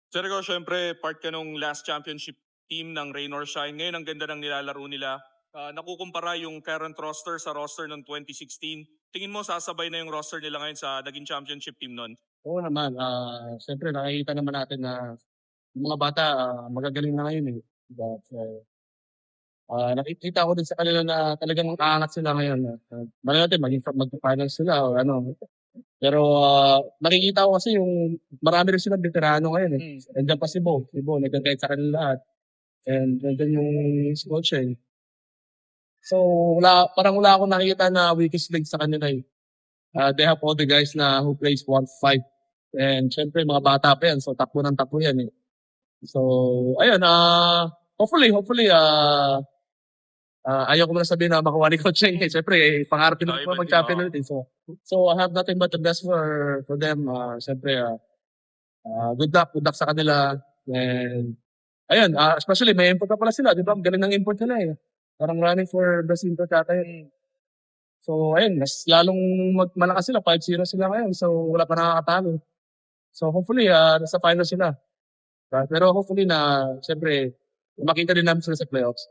Sergio, syempre part ka nung last championship team ng Rain or Shine. Ngayon ang ganda ng nilalaro nila. Nakukumpara yung current roster sa roster ng 2016. Tingin mo sasabay na yung roster nila ngayon sa naging championship team nun? Oo naman, siyempre nakikita naman natin na yung mga bata, magagaling na ngayon, eh, 'di ba? So, nakikita ko din sa kanila na talagang aangat sila ngayon, malay natin magfa-finals sila o ano. Pero, nakikita ko kasi yung marami rin silang veterano ngayon, eh. Nandiyan pa si Bo nagga-guide sa kanila lahat and nandiyan yung si coach, eh. So, wala akong nakikita na weakest link sa kanila, eh. They have all the guys na who plays 1-5 and siyempre mga bata pa yan, so takbo ng takbo yan, eh. So, ayun, hopefully, ayaw ko muna sabihin na makuha ni Coach Cheng, eh, siyempre, eh, pangarap din Iba naman din, mag-champion oo. ulit, eh. So I have nothing but the best for them, siyempre, good luck sa kanila and ayun, especially may import pa pala sila, 'di ba? Ang galing ng import nila, eh. Parang running for best import yata yun. So ayun, mas lalong malakas sila, 5-0 sila ngayon, so wala pa nakakatalo. So hopefully, nasa finals sila. Pero hopefully na siyempre makita din namin sila sa playoffs.